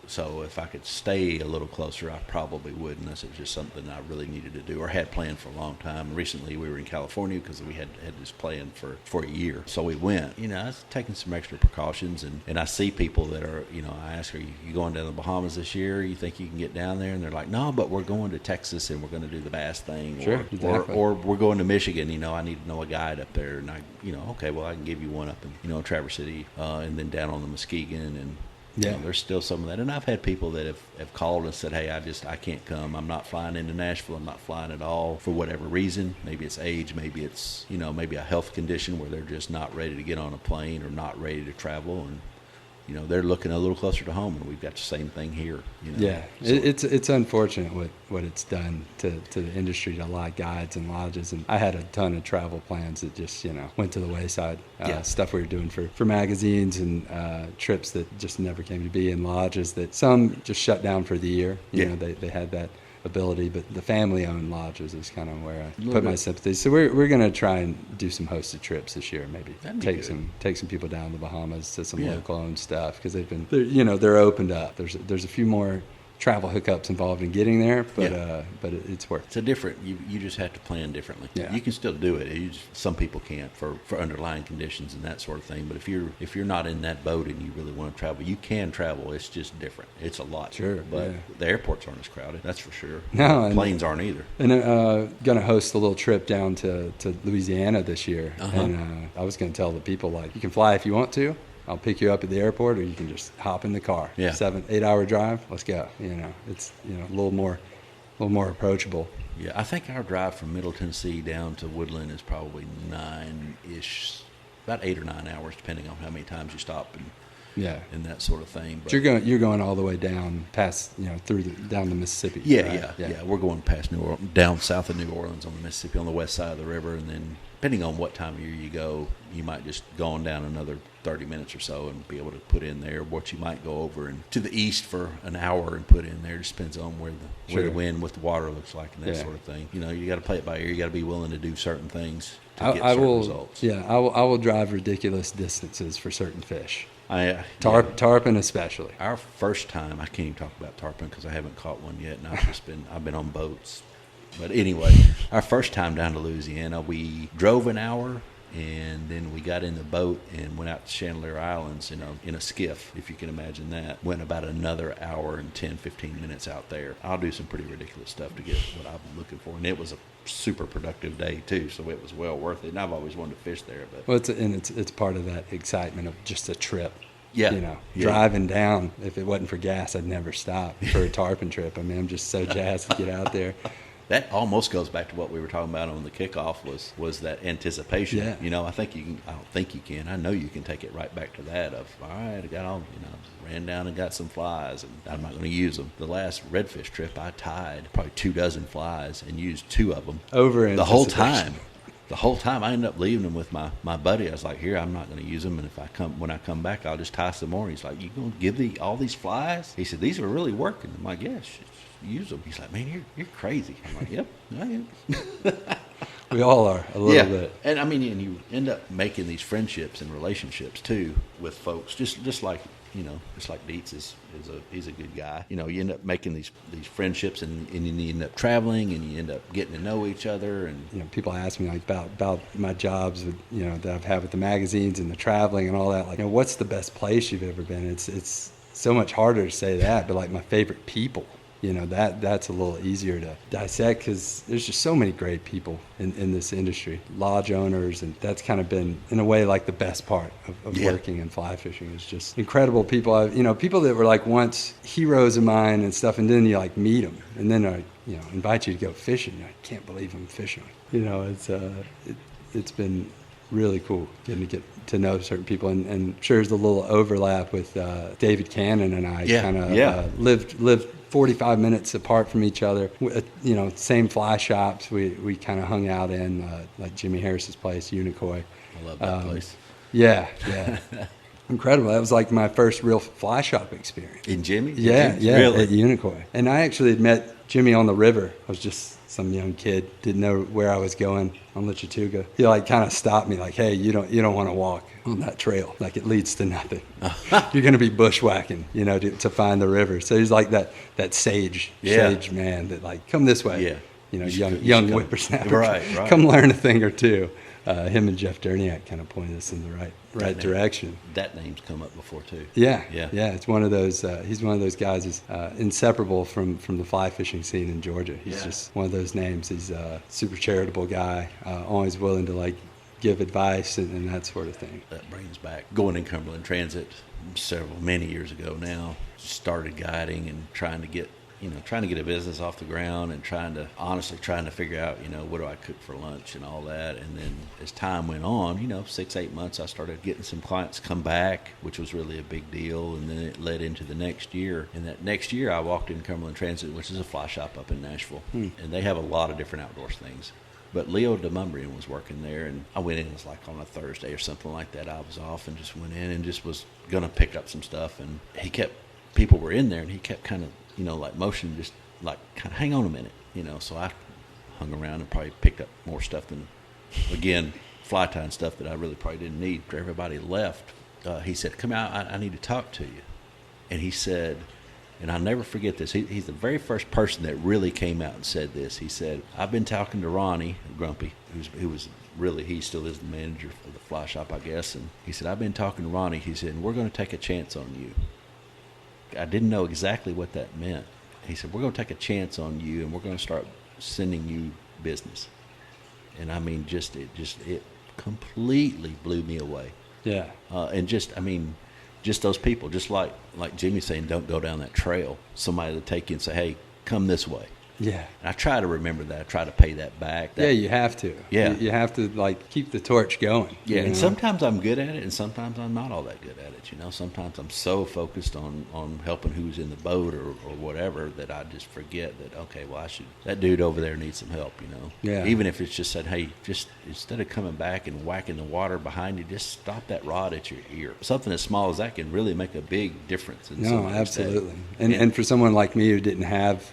Speaker 1: So if I could stay a little closer, I probably would, unless it was just something I really needed to do or had planned for a long time. Recently, we were in California because we had this planned for a year. So we went. I was taking some extra precautions, and I see people that are, I ask, are you going down to the Bahamas this year? You think you can get down there? And they're like, no, but we're going to Texas, and we're going to do the bass thing.
Speaker 2: Sure, exactly.
Speaker 1: Or we're going to Michigan. I need to know a guide up there. And okay, well, I can give you one up in, Traverse City, and then down on the Muskegon, and there's still some of that. And I've had people that have called and said, hey, I can't come. I'm not flying into Nashville. I'm not flying at all for whatever reason. Maybe it's age. Maybe it's, maybe a health condition where they're just not ready to get on a plane or not ready to travel. And, they're looking a little closer to home, and we've got the same thing here.
Speaker 2: Yeah, so it's unfortunate what it's done to the industry, to a lot of guides and lodges. And I had a ton of travel plans that just went to the wayside. Stuff we were doing for magazines and trips that just never came to be, and lodges that some just shut down for the year. They had that ability, but the family-owned lodges is kind of where I put my sympathies. So we're going to try and do some hosted trips this year. Maybe take some people down to the Bahamas to some local-owned stuff, because they're opened up. There's a few more travel hookups involved in getting there, but it's worth it.
Speaker 1: It's a different. You just have to plan differently. Yeah. You can still do it. Some people can't for underlying conditions and that sort of thing. But if you're not in that boat and you really want to travel, you can travel. It's just different. It's a lot.
Speaker 2: Sure.
Speaker 1: But the airports aren't as crowded. That's for sure.
Speaker 2: No,
Speaker 1: planes aren't either.
Speaker 2: And going to host a little trip down to Louisiana this year. And I was going to tell the people, like, you can fly if you want to. I'll pick you up at the airport, or you can just hop in the car. 7-8 hour drive. Let's go. It's a little more approachable.
Speaker 1: Yeah, I think our drive from Middle Tennessee down to Woodland is probably 9-ish, about 8 or 9 hours, depending on how many times you stop and
Speaker 2: Yeah.
Speaker 1: and that sort of thing.
Speaker 2: But you're going all the way down past, down the Mississippi.
Speaker 1: Yeah, right? yeah. We're going past New Orleans, down south of New Orleans on the Mississippi, on the west side of the river, and then depending on what time of year you go, you might just go on down another 30 minutes or so and be able to put in there. What you might go over and to the east for an hour and put in there. Just depends on where the wind, what the water looks like, and that sort of thing. You got to play it by ear. You got to be willing to do certain things to get certain results.
Speaker 2: Yeah, I will drive ridiculous distances for certain fish. Tarpon especially.
Speaker 1: Our first time, I can't even talk about tarpon because I haven't caught one yet, and I've been on boats. But anyway, our first time down to Louisiana, we drove an hour, and then we got in the boat and went out to Chandelier Islands in a skiff, if you can imagine that. Went about another hour and 10, 15 minutes out there. I'll do some pretty ridiculous stuff to get what I'm looking for, and it was a super productive day too, so it was well worth it. And I've always wanted to fish there, but
Speaker 2: it's part of that excitement of just a trip.
Speaker 1: Yeah,
Speaker 2: driving down. If it wasn't for gas, I'd never stop for a tarpon trip. I mean, I'm just so jazzed to get out there.
Speaker 1: That almost goes back to what we were talking about on the kickoff was that anticipation.
Speaker 2: Yeah.
Speaker 1: I think you can. I don't think you can. I know you can take it right back to that of, all right, I got all, ran down and got some flies, and I'm not going to use them. The last redfish trip, I tied probably 24 flies and used 2 of them
Speaker 2: over
Speaker 1: the whole time. The whole time I ended up leaving them with my buddy. I was like, here, I'm not going to use them, and when I come back, I'll just tie some more. He's like, you going to give all these flies? He said, these are really working. I'm like, yeah, use them. He's like, man, you're crazy. I'm like, yep, I am.
Speaker 2: We all are a little bit.
Speaker 1: And I mean, and you end up making these friendships and relationships too with folks, just like Dietz he's a good guy. You end up making these friendships, and you end up traveling, and you end up getting to know each other. And
Speaker 2: people ask me about my jobs that I've had with the magazines and the traveling and all that. Like, what's the best place you've ever been? It's so much harder to say that, but like my favorite people. That's a little easier to dissect because there's just so many great people in this industry, lodge owners, and that's kind of been, in a way, like the best part of working in fly fishing is just incredible people. People that were like once heroes of mine and stuff, and then you like meet them, and then I invite you to go fishing. I can't believe I'm fishing. It's been really cool getting to get to know certain people, and sure there's a little overlap with David Cannon and I. Lived 45 minutes apart from each other. Same fly shops we kind of hung out in, like Jimmy Harris's place, Unicoi.
Speaker 1: I love that place.
Speaker 2: Yeah. Incredible. That was like my first real fly shop experience.
Speaker 1: In Jimmy?
Speaker 2: Yeah,
Speaker 1: really?
Speaker 2: At Unicoi. And I actually had met Jimmy on the river. I was just some young kid, didn't know where I was going on the Chattanooga. He kind of stopped me like, hey, you don't want to walk on that trail. Like, it leads to nothing. You're going to be bushwhacking, to find the river. So he's like that sage man that like, come this way.
Speaker 1: Yeah.
Speaker 2: Young whippersnapper.
Speaker 1: Right.
Speaker 2: Come learn a thing or two. Him and Jeff Derniak kind of pointed us in the right direction.
Speaker 1: That name's come up before too.
Speaker 2: Yeah. It's one of those. He's one of those guys who's inseparable from the fly fishing scene in Georgia. He's just one of those names. He's a super charitable guy, always willing to give advice and that sort of thing.
Speaker 1: That brings back going in Cumberland Transit many years ago now. Started guiding and trying to get a business off the ground, and trying to figure out, what do I cook for lunch and all that. And then as time went on, 6-8 months, I started getting some clients come back, which was really a big deal. And then it led into the next year. And that next year I walked in Cumberland Transit, which is a fly shop up in Nashville. And they have a lot of different outdoors things. But Leo DeMumbrian was working there, and I went in, it was like on a Thursday or something like that. I was off and just went in and just was going to pick up some stuff. And people were in there, and he kept kind of, motion, just like kind of hang on a minute, So I hung around and probably picked up more stuff than, again, fly tying stuff that I really probably didn't need. After everybody left, he said, come out, I need to talk to you. And he said, and I'll never forget this, he's the very first person that really came out and said this. He said, I've been talking to Ronnie Grumpy, he still is the manager of the fly shop, I guess. And he said, I've been talking to Ronnie. He said, and we're going to take a chance on you. I didn't know exactly what that meant. He said, we're going to take a chance on you, and we're going to start sending you business. And I mean, it completely blew me away.
Speaker 2: Yeah.
Speaker 1: And just those people, just like Jimmy saying, don't go down that trail. Somebody to take you and say, hey, come this way.
Speaker 2: Yeah.
Speaker 1: And I try to remember that. I try to pay that back.
Speaker 2: Yeah, you have to.
Speaker 1: Yeah.
Speaker 2: You have to, like, keep the torch going.
Speaker 1: Yeah,
Speaker 2: you
Speaker 1: and
Speaker 2: know?
Speaker 1: sometimes I'm good at it, and sometimes I'm not all that good at it. Sometimes I'm so focused on helping who's in the boat or whatever that I just forget that, okay, well, that dude over there needs some help,
Speaker 2: Yeah.
Speaker 1: Even if it's just said, hey, just instead of coming back and whacking the water behind you, just stop that rod at your ear. Something as small as that can really make a big difference in
Speaker 2: No,
Speaker 1: somebody's
Speaker 2: absolutely.
Speaker 1: day.
Speaker 2: And for someone like me who didn't have,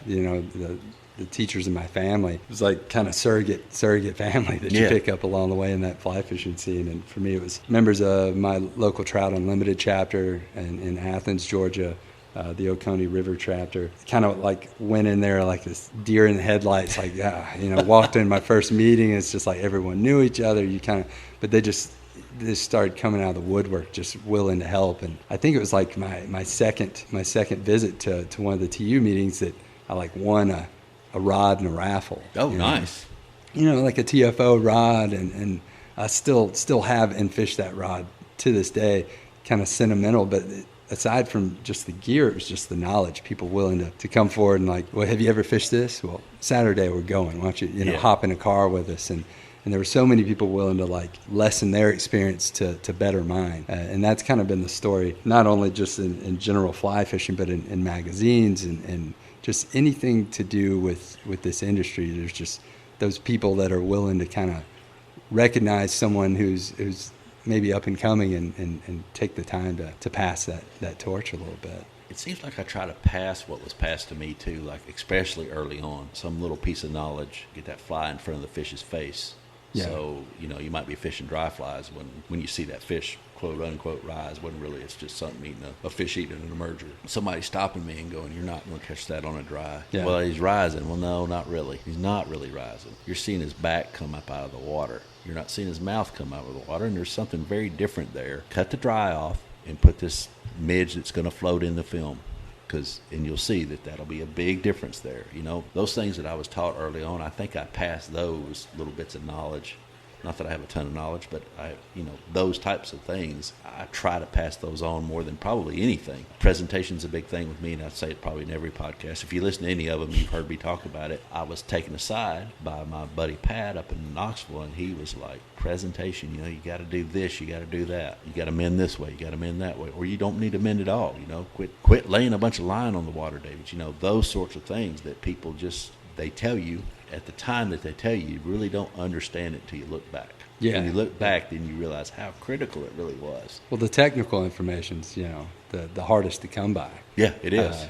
Speaker 2: the teachers in my family, it was like kind of surrogate family that you pick up along the way in that fly fishing scene. And for me, it was members of my local Trout Unlimited chapter in Athens, Georgia, the Oconee River chapter. Kind of like went in there like this deer in the headlights, like, walked in my first meeting. It's just like everyone knew each other. But they just started coming out of the woodwork, just willing to help. And I think it was like my second visit to one of the TU meetings that I like won a rod and a raffle.
Speaker 1: Oh, nice.
Speaker 2: Like a TFO rod, and I still have and fish that rod to this day. Kind of sentimental, but aside from just the gear, it was just the knowledge. People willing to come forward and like, well, have you ever fished this? Well, Saturday we're going. Why don't you hop in a car with us? And there were so many people willing to like lessen their experience to better mine. And that's kind of been the story, not only just in general fly fishing, but in magazines and just anything to do with this industry. There's just those people that are willing to kind of recognize someone who's maybe up and coming and take the time to pass that torch a little bit.
Speaker 1: It seems like I try to pass what was passed to me too, like especially early on, some little piece of knowledge, get that fly in front of the fish's face.
Speaker 2: Yeah.
Speaker 1: So, you might be fishing dry flies when you see that fish, quote unquote, rise, when really it's just something eating a fish eating an emerger. Somebody stopping me and going, you're not going to catch that on a dry.
Speaker 2: Yeah.
Speaker 1: Well, he's rising. Well, no, not really. He's not really rising. You're seeing his back come up out of the water. You're not seeing his mouth come out of the water, and there's something very different there. Cut the dry off and put this midge that's going to float in the film. And you'll see that'll be a big difference there. Those things that I was taught early on, I think I passed those little bits of knowledge. Not that I have a ton of knowledge, but those types of things, I try to pass those on more than probably anything. Presentation's a big thing with me, and I'd say it probably in every podcast. If you listen to any of them, you've heard me talk about it. I was taken aside by my buddy Pat up in Knoxville, and he was like, presentation, you got to do this, you got to do that. You got to mend this way, you got to mend that way, or you don't need to mend at all. Quit laying a bunch of line on the water, David. Those sorts of things that people just, they tell you at the time that they tell you, you really don't understand it until you look back.
Speaker 2: Yeah.
Speaker 1: When you look back, then you realize how critical it really was.
Speaker 2: Well, the technical information's, the hardest to come by.
Speaker 1: Yeah, it is.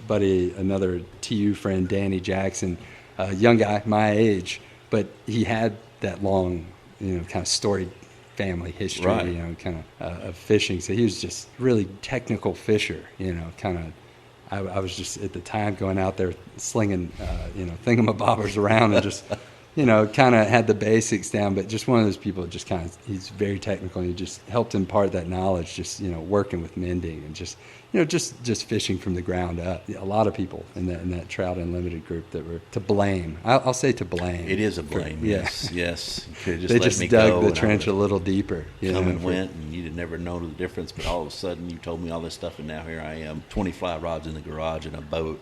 Speaker 2: Buddy, another TU friend, Danny Jackson, a young guy, my age, but he had that long, kind of storied family history,
Speaker 1: right.
Speaker 2: Kind of fishing. So he was just really technical fisher, kind of. I was just at the time going out there slinging, thingamabobbers around and just, kind of had the basics down. But just one of those people that just kind of, he's very technical, and he just helped impart that knowledge, just, working with mending and just, just fishing from the ground up. A lot of people in that Trout Unlimited group that were to blame. I'll say to blame.
Speaker 1: It is a blame, yes. Yes. You could have
Speaker 2: they
Speaker 1: let
Speaker 2: just
Speaker 1: me
Speaker 2: dug
Speaker 1: go
Speaker 2: the
Speaker 1: and
Speaker 2: trench a little deeper.
Speaker 1: Come and went, and you'd have never known the difference, but all of a sudden you told me all this stuff, and now here I am, 20 fly rods in the garage and a boat.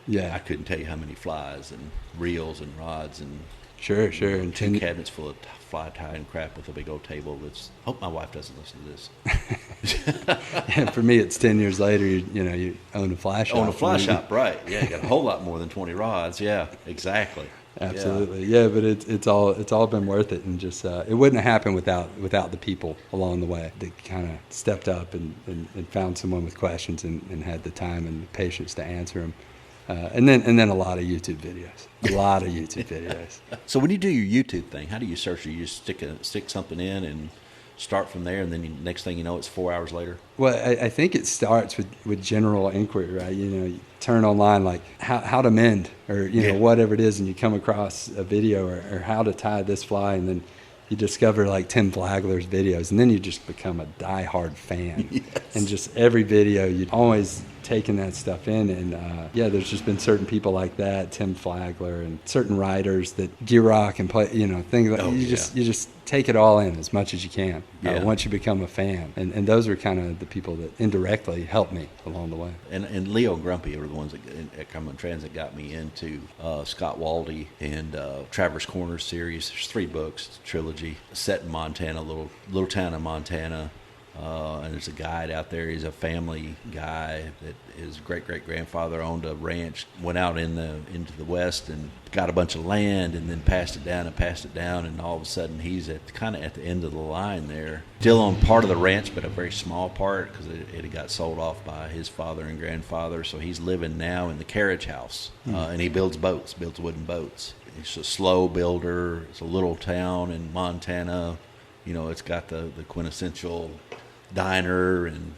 Speaker 2: Yeah.
Speaker 1: I couldn't tell you how many flies and reels and rods and
Speaker 2: Sure. And
Speaker 1: two cabinets full of fly tying crap with a big old table. Hope my wife doesn't listen to this.
Speaker 2: And for me, it's 10 years later. You own a fly shop.
Speaker 1: Own a fly shop, right? Yeah, you got a whole lot more than 20 rods. Yeah, exactly.
Speaker 2: Absolutely, yeah. But it's all been worth it, and just it wouldn't have happened without the people along the way that kind of stepped up and found someone with questions and had the time and the patience to answer them. And then a lot of YouTube videos. So
Speaker 1: when you do your YouTube thing, how do you search? Do you just stick something in and start from there, and then next thing you know, it's 4 hours later?
Speaker 2: Well, I think it starts with general inquiry, right? You turn online like how to mend or whatever it is, and you come across a video or how to tie this fly, and then you discover like Tim Flagler's videos, and then you just become a diehard fan.
Speaker 1: Yes.
Speaker 2: And just every video, you always taking that stuff in. And there's just been certain people like that, Tim Flagler, and certain writers that gear rock and play, things like you just take it all in as much as you can once you become a fan. And those are kind of the people that indirectly helped me along the way.
Speaker 1: And Leo and Grumpy were the ones at Cumberland Transit got me into Scott Waldy and Traverse Corners series. There's 3 books, it's a trilogy, set in Montana, little town in Montana. And there's a guide out there. He's a family guy that his great-great-grandfather owned a ranch, went out into the west and got a bunch of land and then passed it down, and all of a sudden he's kind of at the end of the line there. Still on part of the ranch, but a very small part because it had got sold off by his father and grandfather. So he's living now in the carriage house, and he builds wooden boats. He's a slow builder. It's a little town in Montana. It's got the quintessential diner, and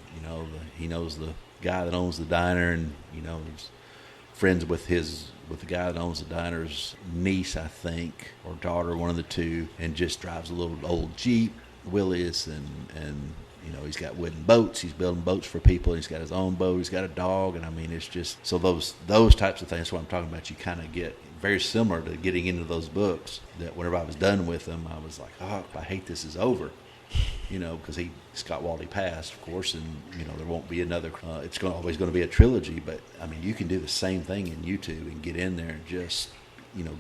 Speaker 1: he knows the guy that owns the diner, and he's friends with the guy that owns the diner's niece, I think, or daughter, one of the two, and just drives a little old Jeep Willys, and he's got wooden boats. He's building boats for people. He's got his own boat. He's got a dog, and I mean, it's just so those types of things. That's what I'm talking about. You kind of get very similar to getting into those books. That whenever I was done with them, I was like, oh, I hate this is over. Because Scott Waldy passed, of course, and there won't be another. It's always going to be a trilogy, but I mean, you can do the same thing in YouTube and get in there and just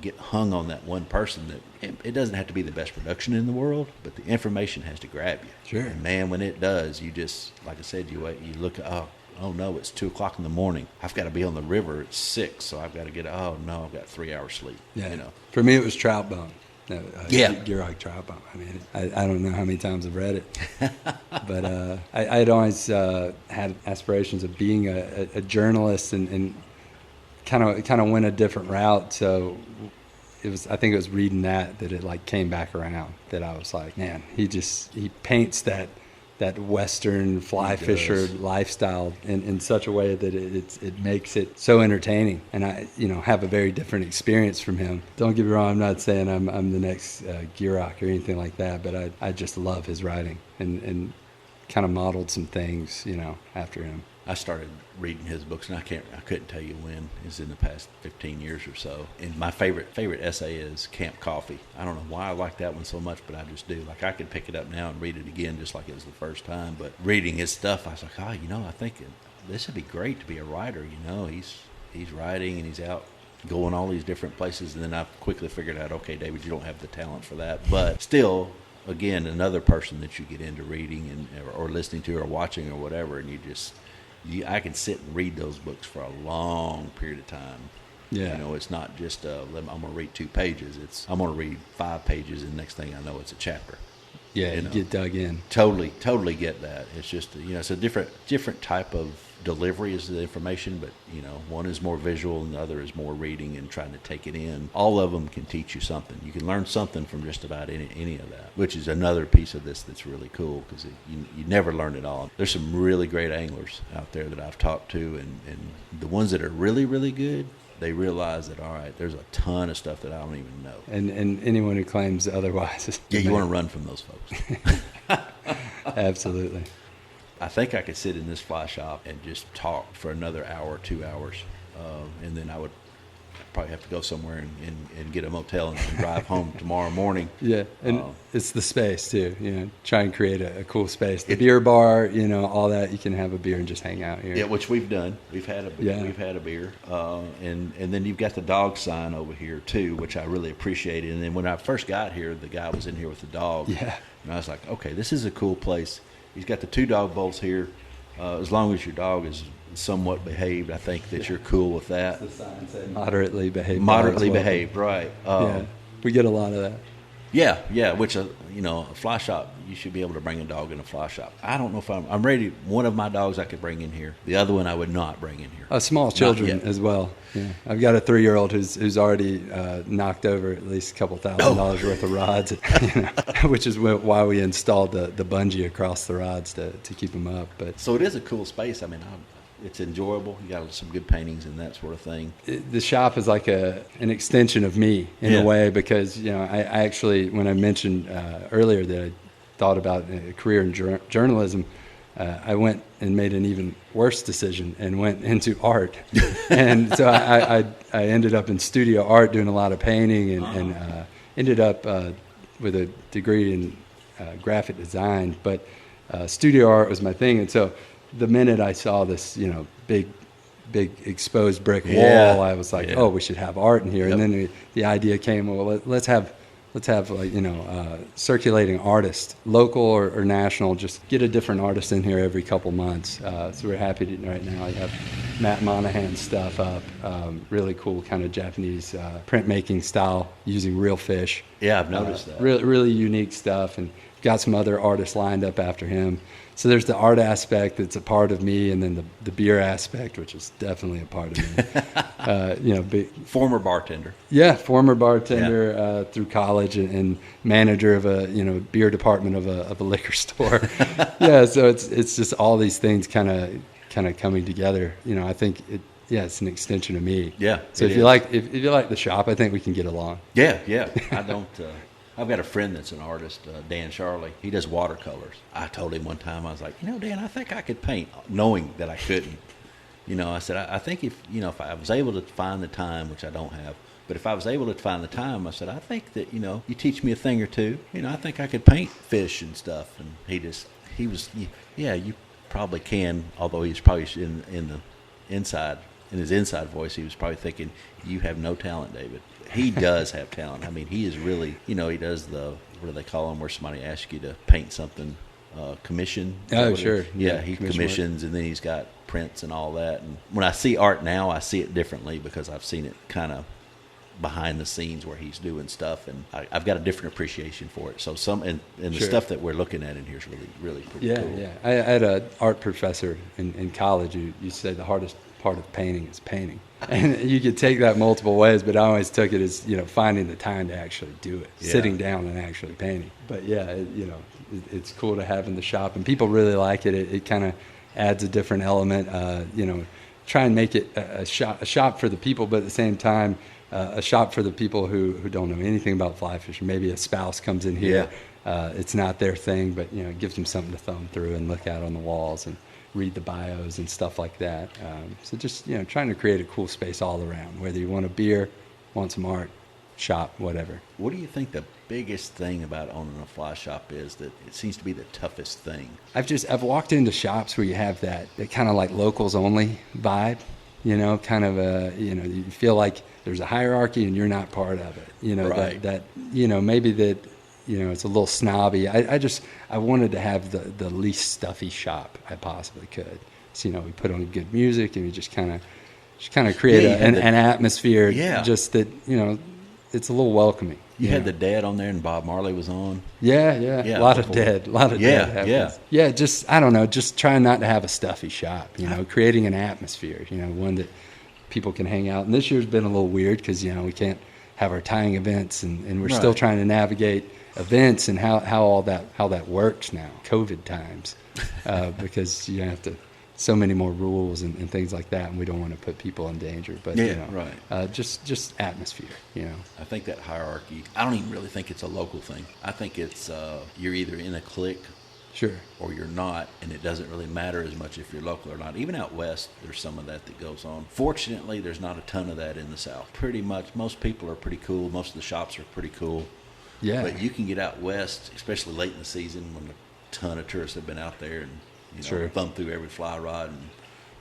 Speaker 1: get hung on that one person. That it doesn't have to be the best production in the world, but the information has to grab you.
Speaker 2: Sure.
Speaker 1: And man, when it does, you just, like I said, you look. Oh no, it's 2:00 in the morning. I've got to be on the river at 6, so I've got to get. Oh no, I've got 3 hours sleep.
Speaker 2: Yeah. For me, it was Trout Bone. Gear Rock Trout Bone. I mean, I don't know how many times I've read it, but I had always had aspirations of being a journalist and kind of went a different route. So I think it was reading that it like came back around. That I was like, man, he paints that Western fly fisher lifestyle in such a way that it makes it so entertaining. And I have a very different experience from him. Don't get me wrong, I'm not saying I'm the next gear rock or anything like that, but I just love his writing and kind of modeled some things after him. I started reading his books, and I couldn't tell you when. It's in the past 15 years or so. And my favorite essay is Camp Coffee. I don't know why I like that one so much, but I just do. Like, I could pick it up now and read it again just like it was the first time. But reading his stuff, I was like, I think this would be great to be a writer. He's writing and he's out going all these different places. And then I quickly figured out, okay, David, you don't have the talent for that. But still, again, another person that you get into reading or listening to or watching or whatever, and I can sit and read those books for a long period of time. Yeah. It's not just I'm going to read 2 pages. I'm going to read 5 pages, and next thing I know, it's a chapter. Yeah, you get dug in.
Speaker 1: Totally get that. It's just it's a different type of delivery is the information, but one is more visual and the other is more reading and trying to take it in. All of them can teach you something. You can learn something from just about any of that, which is another piece of this that's really cool because you never learn it all. There's some really great anglers out there that I've talked to, and the ones that are really, really good, they realize that, all right, there's a ton of stuff that I don't even know.
Speaker 2: And anyone who claims otherwise.
Speaker 1: You want to run from those folks.
Speaker 2: Absolutely.
Speaker 1: I think I could sit in this fly shop and just talk for another hour, 2 hours, and then I would probably have to go somewhere and get a motel and drive home tomorrow morning. Yeah,
Speaker 2: and it's the space too. Try and create a cool space. The beer bar, all that. You can have a beer and just hang out here.
Speaker 1: Yeah, which we've done. We've had a beer, and then you've got the dog sign over here too, which I really appreciated. And then when I first got here, the guy was in here with the dog.
Speaker 2: Yeah,
Speaker 1: and I was like, okay, this is a cool place. He's got the 2 dog bowls here. As long as your dog is somewhat behaved, I think that you're cool with that.
Speaker 2: The sign said moderately behaved.
Speaker 1: Moderately behaved, right.
Speaker 2: We get a lot of that.
Speaker 1: Yeah, which, a fly shop, you should be able to bring a dog in a fly shop. I don't know if I'm ready. One of my dogs I could bring in here. The other one I would not bring in here.
Speaker 2: Small children as well. Yeah, I've got a 3-year-old who's already knocked over at least a couple $1,000 worth of rods, which is why we installed the bungee across the rods to keep them up. But
Speaker 1: so it is a cool space. I mean, it's enjoyable. You got some good paintings and that sort of thing.
Speaker 2: The shop is like an extension of me in a way because, I actually, when I mentioned earlier that I thought about a career in journalism, I went and made an even worse decision and went into art. And so I ended up in studio art doing a lot of painting and ended up with a degree in graphic design. But studio art was my thing. And so the minute I saw this, big exposed brick wall, I was like, oh, we should have art in here. Yep. And then the idea came, well, let's have like, circulating artists, local or national, just get a different artist in here every couple months. So we're happy to, right now, I have Matt Monahan's stuff up, really cool kind of Japanese printmaking style using real fish.
Speaker 1: Yeah, I've noticed that.
Speaker 2: Really unique stuff, and got some other artists lined up after him. So there's the art aspect that's a part of me, and then the beer aspect, which is definitely a part of me.
Speaker 1: Former bartender.
Speaker 2: Yeah, former bartender through college and manager of a beer department of a liquor store. Yeah, so it's just all these things kind of coming together. I think it's an extension of me.
Speaker 1: Yeah.
Speaker 2: So if you like the shop, I think we can get along.
Speaker 1: Yeah. I don't. I've got a friend that's an artist, Dan Charlie. He does watercolors. I told him one time, I was like, Dan, I think I could paint, knowing that I couldn't. I said, I think if I was able to find the time, which I don't have, but if I was able to find the time, I said, I think that, you teach me a thing or two, I think I could paint fish and stuff. And he was, you probably can, although he's probably in his inside voice, he was probably thinking, you have no talent, David. He does have talent. I mean, he is really, he does what do they call them, where somebody asks you to paint something, commission.
Speaker 2: Oh, sure.
Speaker 1: Yeah, he commissions, and then he's got prints and all that. And when I see art now, I see it differently because I've seen it kind of behind the scenes where he's doing stuff, and I've got a different appreciation for it. So the stuff that we're looking at in here is really pretty cool.
Speaker 2: Yeah. I had an art professor in college who used to say the hardest part of painting is painting. And you could take that multiple ways, but I always took it as, finding the time to actually do it, sitting down and actually painting. But it's cool to have in the shop, and people really like it. It kind of adds a different element, try and make it a shop for the people, but at the same time, a shop for the people who don't know anything about fly fishing. Maybe a spouse comes in here, it's not their thing, but, it gives them something to thumb through and look at on the walls and read the bios and stuff like that. So just, trying to create a cool space all around, whether you want a beer, want some art, shop, whatever.
Speaker 1: What do you think the biggest thing about owning a fly shop is, that it seems to be the toughest thing? I've
Speaker 2: walked into shops where you have that kind of like locals only vibe, kind of you feel like there's a hierarchy and you're not part of it,
Speaker 1: right.
Speaker 2: that maybe that, it's a little snobby. I wanted to have the least stuffy shop I possibly could. So, we put on good music and we just kind of create an atmosphere. Yeah. Just that, it's a little welcoming.
Speaker 1: You had the Dad on there, and Bob Marley was on.
Speaker 2: Yeah. A lot of Dad happens. Yeah. Just, I don't know, just trying not to have a stuffy shop. Creating an atmosphere. One that people can hang out. And this year's been a little weird because we can't have our tying events, and we're still trying to navigate events and how all that works now, COVID times, because you have to, so many more rules and things like that, and we don't want to put people in danger. But just atmosphere.
Speaker 1: I think that hierarchy, I don't even really think it's a local thing. I think it's you're either in a clique,
Speaker 2: sure,
Speaker 1: or you're not, and it doesn't really matter as much if you're local or not. Even out west, there's some of that goes on. Fortunately, there's not a ton of that in the South. Pretty much, most people are pretty cool. Most of the shops are pretty cool.
Speaker 2: Yeah.
Speaker 1: But you can get out west, especially late in the season when a ton of tourists have been out there and thumbed through every fly rod and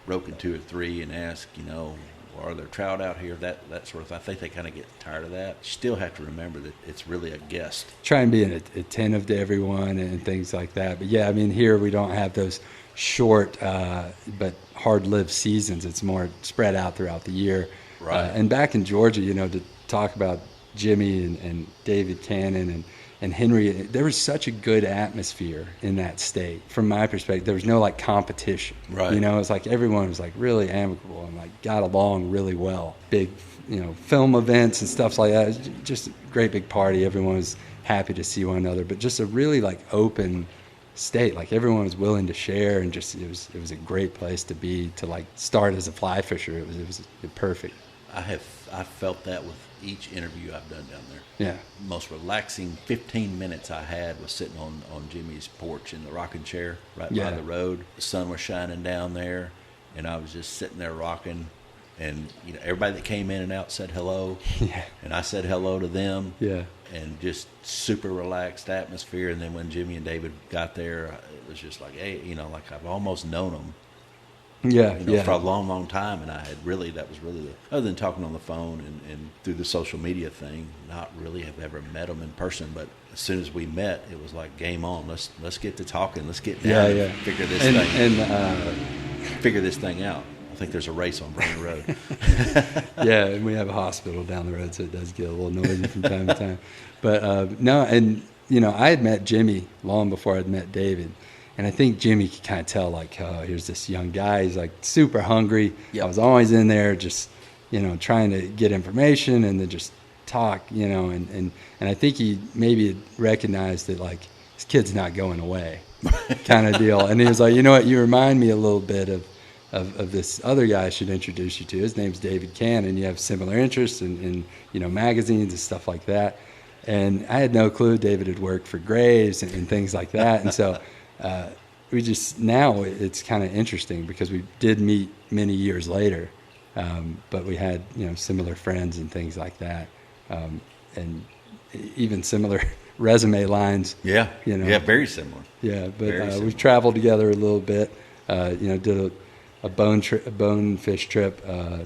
Speaker 1: broken 2 or 3 and ask, are there trout out here? That sort of thing. I think they kind of get tired of that. You still have to remember that it's really a guest.
Speaker 2: Try and be attentive to everyone and things like that. But yeah, I mean, here we don't have those short but hard-lived seasons. It's more spread out throughout the year.
Speaker 1: Right.
Speaker 2: And back in Georgia, to talk about Jimmy and David Cannon and Henry, there was such a good atmosphere in that state. From my perspective, there was no competition.
Speaker 1: Right.
Speaker 2: It was like everyone was really amicable and got along really well. Big, film events and stuff like that. It was just a great big party. Everyone was happy to see one another, but just a really open state. Everyone was willing to share, and just it was a great place to be, to start as a fly fisher. It was perfect.
Speaker 1: I felt that with each interview I've done down there.
Speaker 2: Yeah.
Speaker 1: Most relaxing 15 minutes I had was sitting on Jimmy's porch in the rocking chair right by the road. The sun was shining down there, and I was just sitting there rocking. And everybody that came in and out said hello.
Speaker 2: Yeah.
Speaker 1: And I said hello to them.
Speaker 2: Yeah.
Speaker 1: And just super relaxed atmosphere. And then when Jimmy and David got there, it was just like, hey, like I've almost known them.
Speaker 2: Yeah,
Speaker 1: For a long, long time. And that was really, other than talking on the phone and through the social media thing, not really have ever met them in person. But as soon as we met, it was like game on. Let's get to talking. Let's get down and figure this figure this thing out. I think there's a race on Brainard Road.
Speaker 2: Yeah, and we have a hospital down the road, so it does get a little noisy from time to time. But no, and I had met Jimmy long before I'd met David. And I think Jimmy could kind of tell, like, oh, here's this young guy. He's, like, super hungry. Yep. I was always in there just, trying to get information and then just talk, And I think he maybe had recognized that, like, this kid's not going away kind of deal. And he was like, you know what, you remind me a little bit of this other guy I should introduce you to. His name's David Cannon. You have similar interests in magazines and stuff like that. And I had no clue David had worked for Graves and things like that. And so... we just now it's kind of interesting because we did meet many years later, but we had similar friends and things like that, and even similar resume lines.
Speaker 1: Yeah, very similar.
Speaker 2: Yeah, but we've traveled together a little bit. Did a bonefish trip a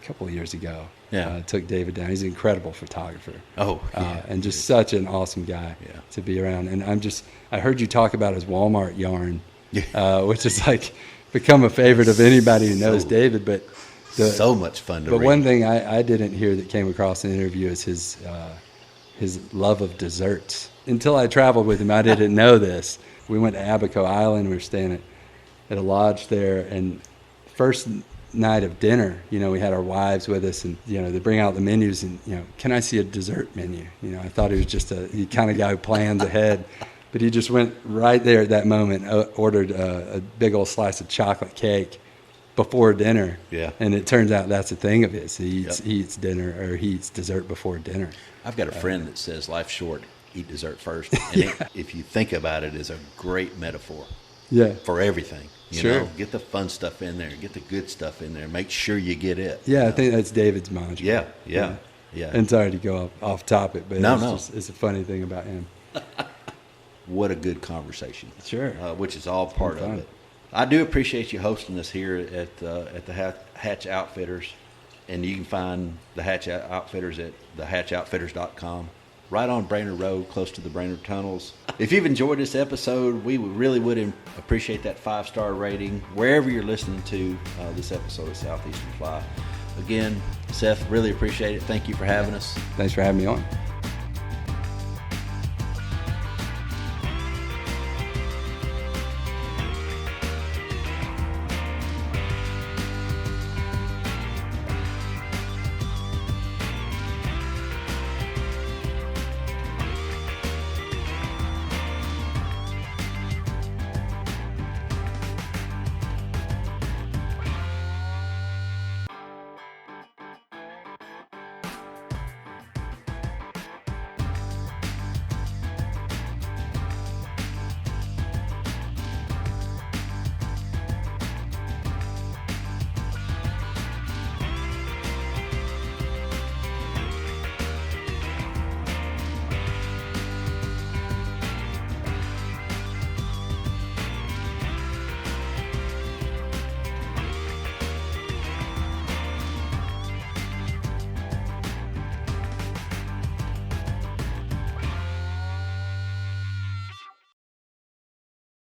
Speaker 2: couple of years ago.
Speaker 1: Yeah,
Speaker 2: took David down. He's an incredible photographer.
Speaker 1: Oh, yeah,
Speaker 2: and just such an awesome guy to be around. And I heard you talk about his Walmart yarn, which is like become a favorite of anybody who knows David. But
Speaker 1: so much fun to read.
Speaker 2: But one thing I didn't hear that came across in the interview is his love of desserts. Until I traveled with him, I didn't know this. We went to Abaco Island. We were staying at a lodge there, and first night of dinner, we had our wives with us, and they bring out the menus, and can I see a dessert menu? I thought he was just the kind of guy who plans ahead, but he just went right there at that moment, ordered a big old slice of chocolate cake before dinner. Yeah, and it turns out that's a thing of his. He eats dinner, or he eats dessert before dinner.
Speaker 1: I've got a friend that says life's short, eat dessert first, and if you think about it, is a great metaphor. Yeah, for everything. Sure. Get the fun stuff in there. Get the good stuff in there. Make sure you get it.
Speaker 2: Yeah, I think that's David's mantra.
Speaker 1: Yeah.
Speaker 2: And sorry to go off topic, but it's a funny thing about him.
Speaker 1: What a good conversation.
Speaker 2: Sure.
Speaker 1: Which is all part of it. I do appreciate you hosting us here at the Hatch Outfitters, and you can find the Hatch Outfitters at thehatchoutfitters.com. Right on Brainard Road, close to the Brainard Tunnels. If you've enjoyed this episode, we really would appreciate that 5-star rating wherever you're listening to this episode of Southeastern Fly. Again, Seth, really appreciate it. Thank you for having us.
Speaker 2: Thanks for having me on.